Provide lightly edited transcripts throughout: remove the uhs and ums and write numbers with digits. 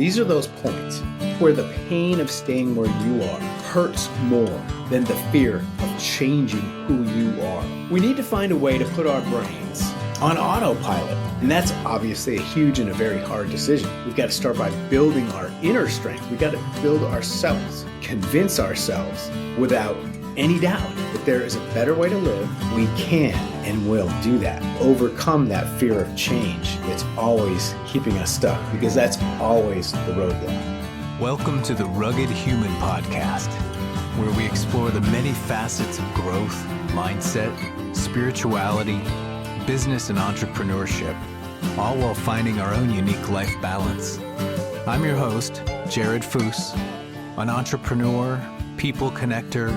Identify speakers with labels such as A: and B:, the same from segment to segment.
A: these are those points where the pain of staying where you are hurts more than the fear of changing who you are. We need to find a way to put our brains on autopilot. And that's obviously a huge and a very hard decision. We've got to start by building our inner strength. We've got to build ourselves, convince ourselves without any doubt that there is a better way to live. We can and will do that. Overcome that fear of change that's always keeping us stuck, because that's always the roadblock.
B: Welcome to the Rugged Human Podcast, where we explore the many facets of growth, mindset, spirituality, business, and entrepreneurship, all while finding our own unique life balance. I'm your host, Jared Foose, an entrepreneur, people connector,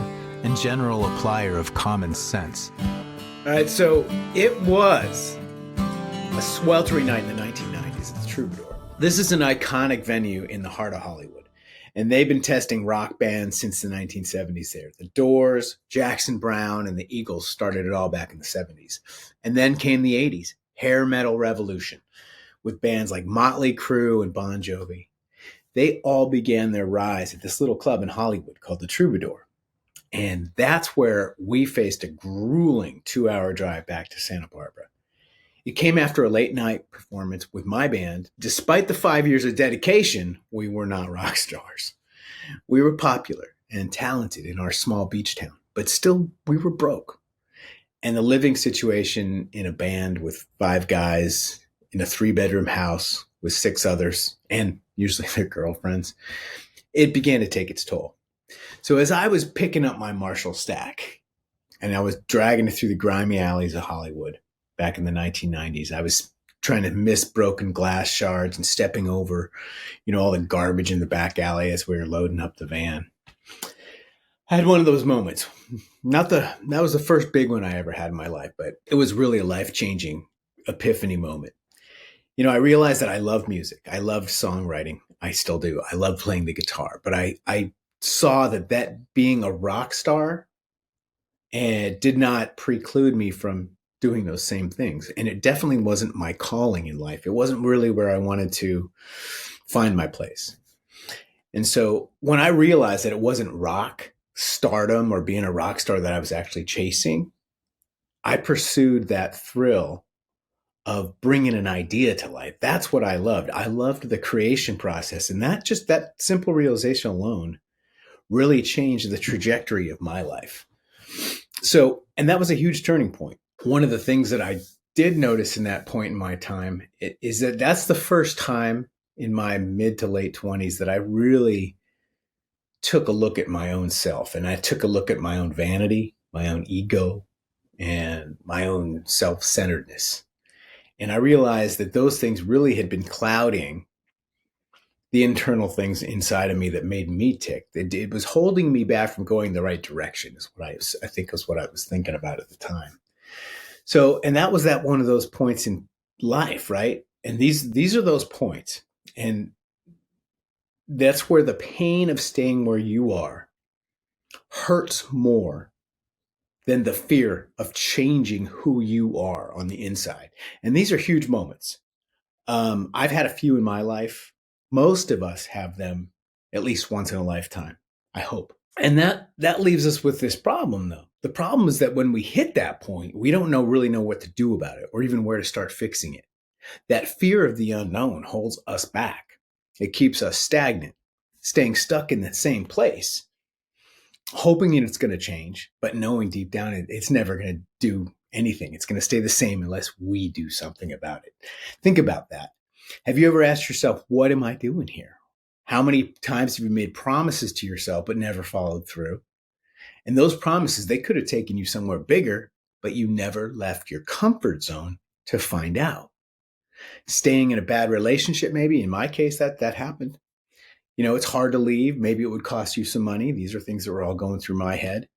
B: and general applier of common sense.
A: All right, so it was a sweltering night in the 1990s at the Troubadour. This is an iconic venue in the heart of Hollywood, and they've been testing rock bands since the 1970s there. The Doors, Jackson Browne, and the Eagles started it all back in the 70s. And then came the 80s, hair metal revolution, with bands like Motley Crue and Bon Jovi. They all began their rise at this little club in Hollywood called the Troubadour. And that's where we faced a grueling 2-hour drive back to Santa Barbara. It came after a late night performance with my band. Despite the 5 years of dedication, we were not rock stars. We were popular and talented in our small beach town, but still we were broke. And the living situation in a band with 5 guys in a 3-bedroom house with 6 others, and usually their girlfriends, it began to take its toll. So as I was picking up my Marshall stack and I was dragging it through the grimy alleys of Hollywood back in the 1990s, I was trying to miss broken glass shards and stepping over, all the garbage in the back alley as we were loading up the van. I had one of those moments. That was the first big one I ever had in my life, but it was really a life-changing epiphany moment. I realized that I love music. I loved songwriting. I still do. I love playing the guitar, but I saw that being a rock star did not preclude me from doing those same things. And it definitely wasn't my calling in life. It wasn't really where I wanted to find my place. And so when I realized that it wasn't rock stardom or being a rock star that I was actually chasing, I pursued that thrill of bringing an idea to life. That's what I loved. I loved the creation process. And that simple realization alone really changed the trajectory of my life. So, and that was a huge turning point. One of the things that I did notice in that point in my time is that that's the first time in my mid to late 20s that I really took a look at my own self, and I took a look at my own vanity, my own ego, and my own self-centeredness. And I realized that those things really had been clouding the internal things inside of me that made me tick. It was holding me back from going the right direction, is what I think was what I was thinking about at the time. So, and that was one of those points in life, right? And these are those points. And that's where the pain of staying where you are hurts more than the fear of changing who you are on the inside. And these are huge moments. I've had a few in my life. Most of us have them at least once in a lifetime, I hope. And that leaves us with this problem, though. The problem is that when we hit that point, we don't really know what to do about it or even where to start fixing it. That fear of the unknown holds us back. It keeps us stagnant, staying stuck in the same place, hoping that it's going to change, but knowing deep down it's never going to do anything. It's going to stay the same unless we do something about it. Think about that. Have you ever asked yourself, what am I doing here? How many times have you made promises to yourself but never followed through? And those promises, they could have taken you somewhere bigger, but you never left your comfort zone to find out. Staying in a bad relationship, maybe. In my case, that happened. It's hard to leave. Maybe it would cost you some money. These are things that were all going through my head.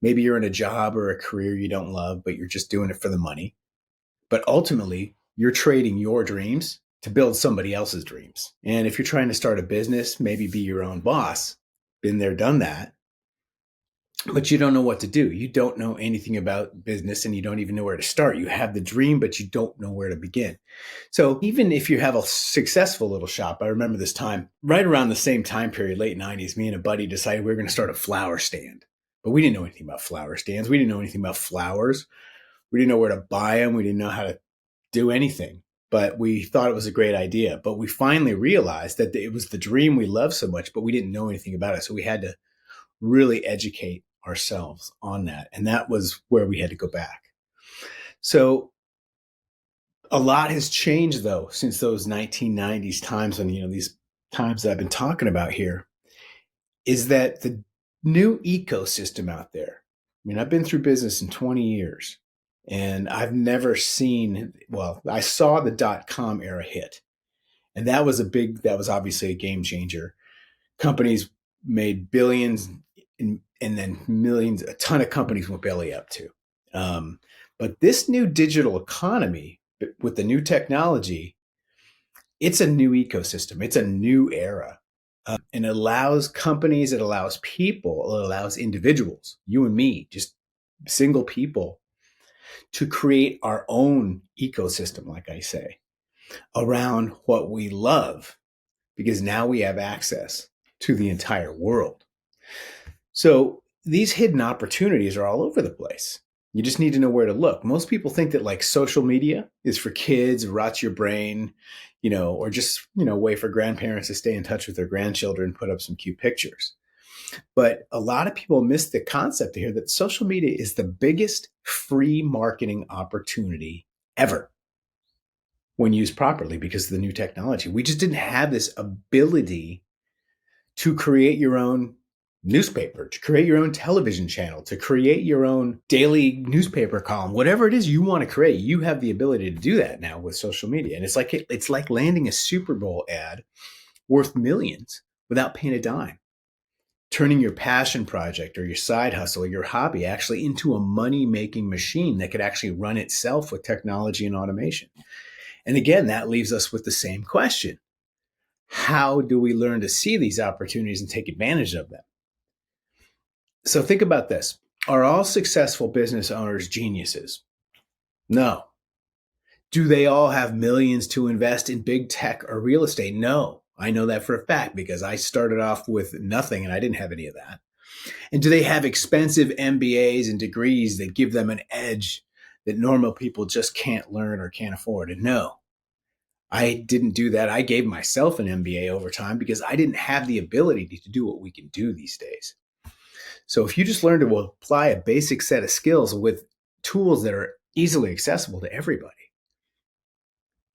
A: Maybe you're in a job or a career you don't love, but you're just doing it for the money. But ultimately, you're trading your dreams to build somebody else's dreams. And if you're trying to start a business, maybe be your own boss, been there, done that. but you don't know what to do. You don't know anything about business and you don't even know where to start. You have the dream, but you don't know where to begin. So even if you have a successful little shop, I remember this time, right around the same time period, late 90s, me and a buddy decided we were going to start a flower stand. But we didn't know anything about flower stands. We didn't know anything about flowers. We didn't know where to buy them. We didn't know how to do anything. But we thought it was a great idea. But we finally realized that it was the dream we loved so much, but we didn't know anything about it. So we had to really educate ourselves on that. And that was where we had to go back. So a lot has changed though since those 1990s times, and these times that I've been talking about here, is that the new ecosystem out there. I mean, I've been through business in 20 years and I've never seen, well, I saw the .com era hit, and that was obviously a game changer. Companies made billions and then millions, a ton of companies went belly up too. But this new digital economy with the new technology, it's a new ecosystem. It's a new era. And it allows companies, it allows people, it allows individuals, you and me, just single people, to create our own ecosystem, like I say, around what we love, because now we have access to the entire world. So these hidden opportunities are all over the place. You just need to know where to look. Most people think that like social media is for kids, rots your brain, or just, a way for grandparents to stay in touch with their grandchildren, put up some cute pictures. But a lot of people miss the concept here that social media is the biggest free marketing opportunity ever when used properly because of the new technology. We just didn't have this ability to create your own newspaper, to create your own television channel, to create your own daily newspaper column, whatever it is you want to create. You have the ability to do that now with social media. And it's like landing a Super Bowl ad worth millions without paying a dime. Turning your passion project or your side hustle or your hobby actually into a money-making machine that could actually run itself with technology and automation. And again, that leaves us with the same question. How do we learn to see these opportunities and take advantage of them? So think about this. Are all successful business owners geniuses? No. Do they all have millions to invest in big tech or real estate? No. I know that for a fact because I started off with nothing and I didn't have any of that. And do they have expensive MBAs and degrees that give them an edge that normal people just can't learn or can't afford? And no, I didn't do that. I gave myself an MBA over time because I didn't have the ability to do what we can do these days. So if you just learn to apply a basic set of skills with tools that are easily accessible to everybody,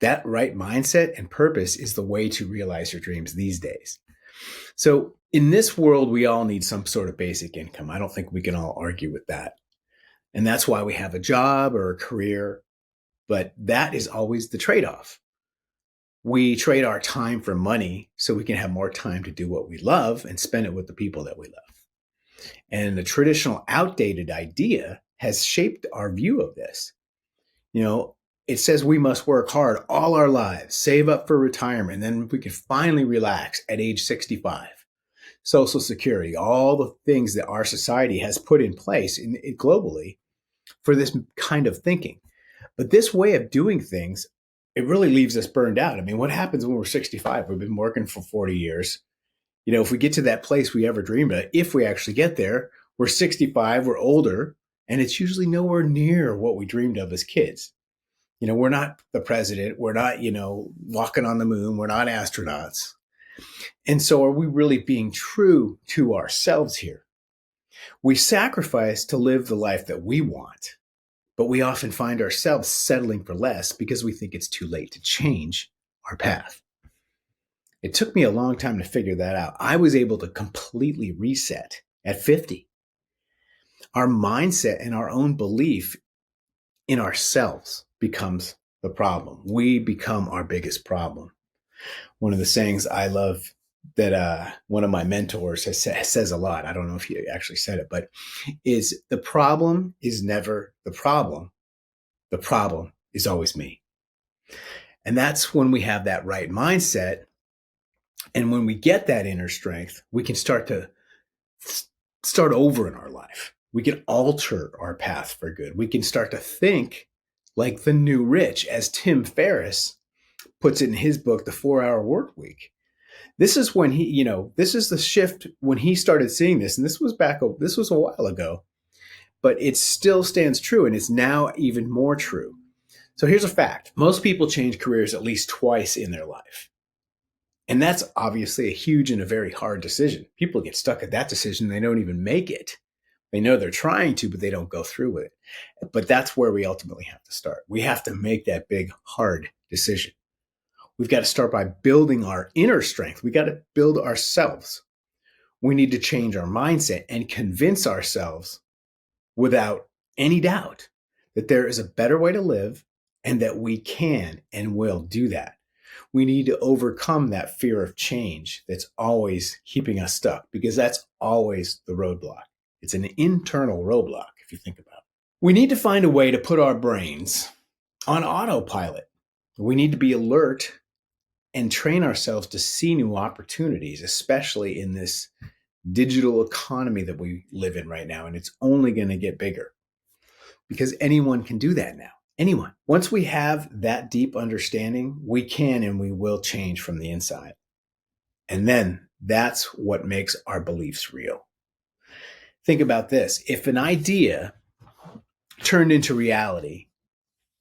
A: that right mindset and purpose is the way to realize your dreams these days. So in this world, we all need some sort of basic income. I don't think we can all argue with that. And that's why we have a job or a career, but that is always the trade-off. We trade our time for money so we can have more time to do what we love and spend it with the people that we love. And the traditional outdated idea has shaped our view of this. It says we must work hard all our lives, save up for retirement, and then we can finally relax at age 65. Social Security, all the things that our society has put in place globally for this kind of thinking. But this way of doing things, it really leaves us burned out. I mean, what happens when we're 65? We've been working for 40 years. If we get to that place we ever dreamed of, if we actually get there, we're 65, we're older, and it's usually nowhere near what we dreamed of as kids. We're not the president. We're not, walking on the moon. We're not astronauts. And so are we really being true to ourselves here? We sacrifice to live the life that we want, but we often find ourselves settling for less because we think it's too late to change our path. It took me a long time to figure that out. I was able to completely reset at 50. Our mindset and our own belief in ourselves becomes the problem. We become our biggest problem. One of the sayings I love that one of my mentors says a lot, I don't know if he actually said it, but is the problem is never the problem. The problem is always me. And that's when we have that right mindset. And when we get that inner strength, we can start to start over in our life. We can alter our path for good. We can start to think like the new rich, as Tim Ferriss puts it in his book, The 4-Hour Work Week. This is when this is the shift when he started seeing this. And this was a while ago, but it still stands true. And it's now even more true. So here's a fact. Most people change careers at least twice in their life. And that's obviously a huge and a very hard decision. People get stuck at that decision. They don't even make it. They know they're trying to, but they don't go through with it. But that's where we ultimately have to start. We have to make that big, hard decision. We've got to start by building our inner strength. We got to build ourselves. We need to change our mindset and convince ourselves without any doubt that there is a better way to live and that we can and will do that. We need to overcome that fear of change that's always keeping us stuck, because that's always the roadblock. It's an internal roadblock, if you think about it. We need to find a way to put our brains on autopilot. We need to be alert and train ourselves to see new opportunities, especially in this digital economy that we live in right now. And it's only going to get bigger because anyone can do that now. Anyone. Once we have that deep understanding, we can and we will change from the inside. And then that's what makes our beliefs real. Think about this. If an idea turned into reality,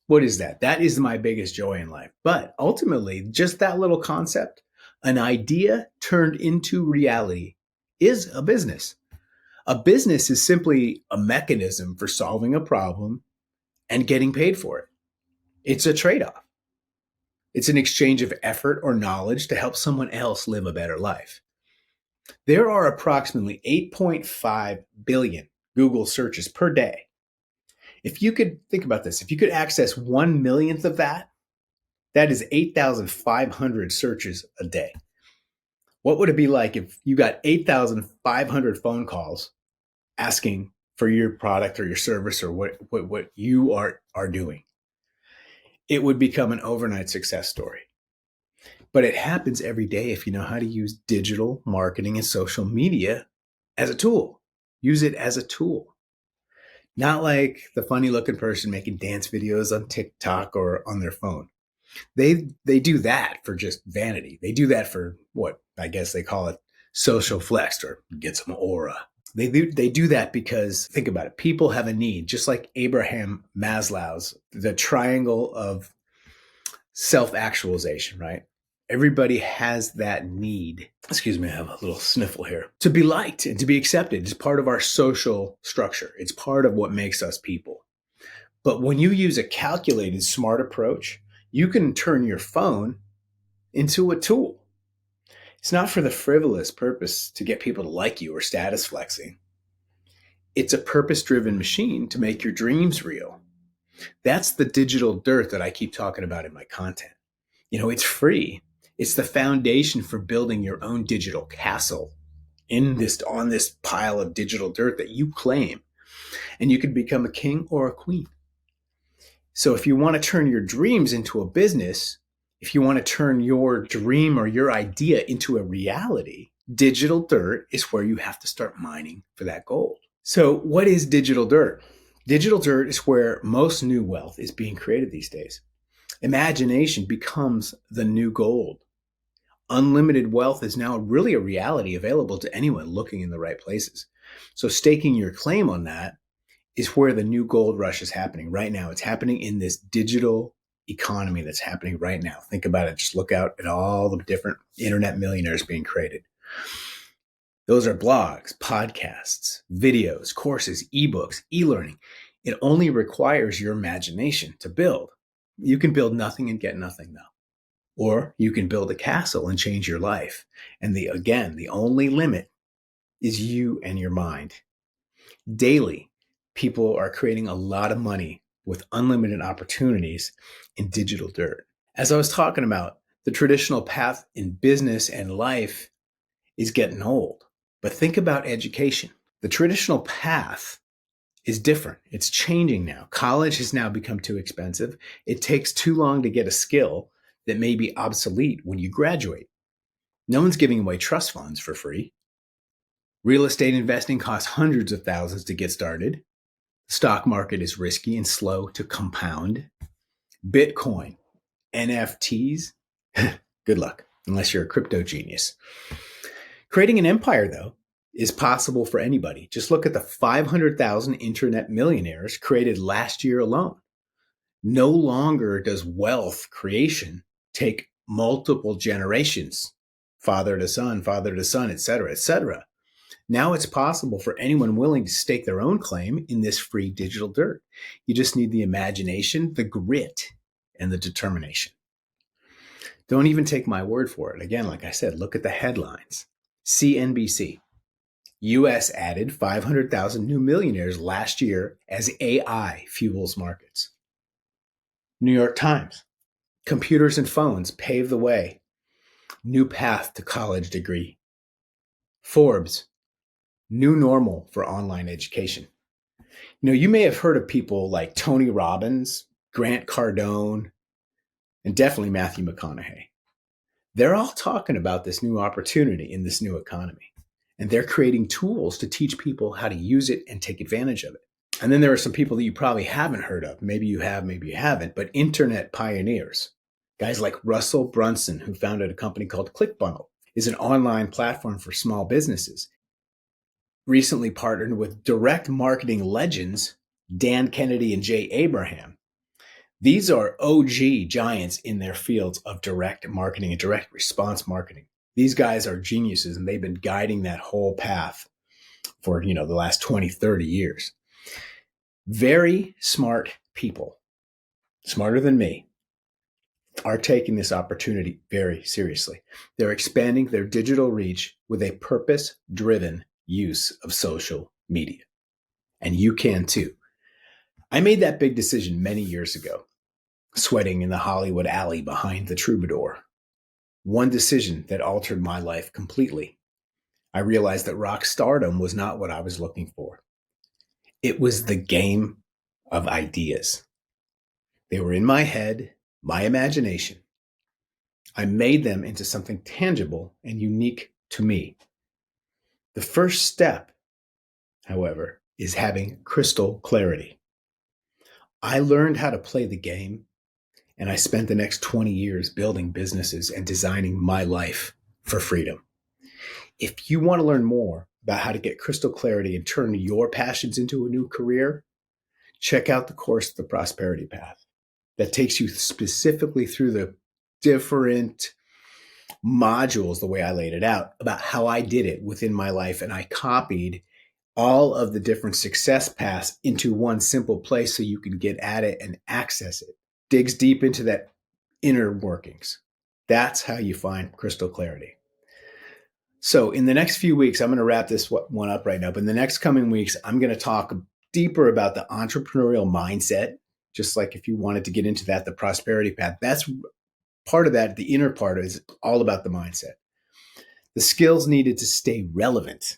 A: what is that? That is my biggest joy in life. But ultimately, just that little concept, an idea turned into reality, is a business. A business is simply a mechanism for solving a problem and getting paid for it. It's a trade-off. It's an exchange of effort or knowledge to help someone else live a better life. There are approximately 8.5 billion Google searches per day. If you could think about this, if you could access 1/1,000,000th of that, that is 8,500 searches a day. What would it be like if you got 8,500 phone calls asking for your product or your service or what you are doing? It would become an overnight success story. But it happens every day if you know how to use digital marketing and social media as a tool. Use it as a tool. Not like the funny looking person making dance videos on TikTok or on their phone. They do that for just vanity. They do that for what I guess they call it social flex or get some aura. They do that because, think about it, people have a need, just like Abraham Maslow's, the triangle of self-actualization, right? Everybody has that need. Excuse me, I have a little sniffle here. To be liked and to be accepted. It's part of our social structure. It's part of what makes us people. But when you use a calculated, smart approach, you can turn your phone into a tool. It's not for the frivolous purpose to get people to like you or status flexing. It's a purpose-driven machine to make your dreams real. That's the digital dirt that I keep talking about in my content. It's free. It's the foundation for building your own digital castle on this pile of digital dirt that you claim. And you can become a king or a queen. So if you want to turn your dreams into a business, if you want to turn your dream or your idea into a reality, digital dirt is where you have to start mining for that gold. So what is digital dirt? Digital dirt is where most new wealth is being created these days. Imagination becomes the new gold. Unlimited wealth is now really a reality available to anyone looking in the right places. So staking your claim on that is where the new gold rush is happening right now. It's happening in this digital economy that's happening right now. Think about it. Just look out at all the different internet millionaires being created. Those are blogs, podcasts, videos, courses, ebooks, e-learning. It only requires your imagination to build. You can build nothing and get nothing, though. Or you can build a castle and change your life. And the only limit is you and your mind. Daily, people are creating a lot of money with unlimited opportunities in digital dirt. As I was talking about, the traditional path in business and life is getting old. But think about education. The traditional path is different. It's changing now. College has now become too expensive. It takes too long to get a skill that may be obsolete when you graduate. No one's giving away trust funds for free. Real estate investing costs hundreds of thousands to get started. The stock market is risky and slow to compound. Bitcoin, NFTs, good luck, unless you're a crypto genius. Creating an empire, though, is possible for anybody. Just look at the 500,000 internet millionaires created last year alone. No longer does wealth creation take multiple generations, father to son, et cetera, et cetera. Now it's possible for anyone willing to stake their own claim in this free digital dirt. You just need the imagination, the grit, and the determination. Don't even take my word for it. Again, like I said, look at the headlines. CNBC. U.S. added 500,000 new millionaires last year as AI fuels markets. New York Times. Computers and phones pave the way. New path to college degree. Forbes. New normal for online education. You may have heard of people like Tony Robbins, Grant Cardone, and definitely Matthew McConaughey. They're all talking about this new opportunity in this new economy. And they're creating tools to teach people how to use it and take advantage of it. And then there are some people that you probably haven't heard of. Maybe you have, maybe you haven't, but internet pioneers. Guys like Russell Brunson, who founded a company called ClickBunnel, is an online platform for small businesses. Recently partnered with direct marketing legends, Dan Kennedy and Jay Abraham. These are OG giants in their fields of direct marketing and direct response marketing. These guys are geniuses, and they've been guiding that whole path for, the last 20, 30 years. Very smart people, smarter than me, are taking this opportunity very seriously. They're expanding their digital reach with a purpose-driven use of social media. And you can too. I made that big decision many years ago, sweating in the Hollywood alley behind the Troubadour. One decision that altered my life completely. I realized that rock stardom was not what I was looking for. It was the game of ideas. They were in my head, my imagination. I made them into something tangible and unique to me. The first step, however, is having crystal clarity. I learned how to play the game, and I spent the next 20 years building businesses and designing my life for freedom. If you want to learn more about how to get crystal clarity and turn your passions into a new career, check out the course, The Prosperity Path, that takes you specifically through the different modules, the way I laid it out, about how I did it within my life. And I copied all of the different success paths into one simple place so you can get at it and access it. Digs deep into that inner workings. That's how you find crystal clarity. So in the next few weeks, I'm going to wrap this one up right now, but in the next coming weeks, I'm going to talk deeper about the entrepreneurial mindset. Just like if you wanted to get into that, the prosperity path, that's part of that. The inner part is all about the mindset, the skills needed to stay relevant,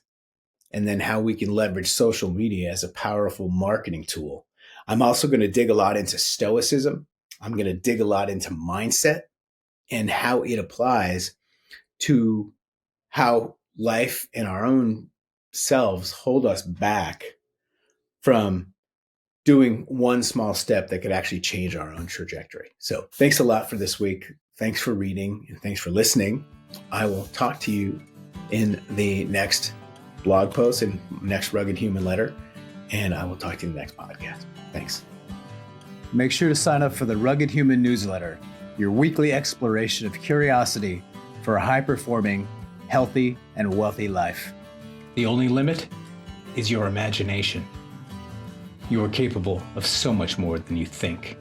A: and then how we can leverage social media as a powerful marketing tool. I'm also going to dig a lot into stoicism. I'm going to dig a lot into mindset and how it applies to how life and our own selves hold us back from doing one small step that could actually change our own trajectory. So thanks a lot for this week. Thanks for reading and thanks for listening. I will talk to you in the next blog post and next Rugged Human letter, and I will talk to you in the next podcast. Thanks. Make sure to sign up for the Rugged Human newsletter, your weekly exploration of curiosity for a high-performing, healthy, and wealthy life.
B: The only limit is your imagination. You are capable of so much more than you think.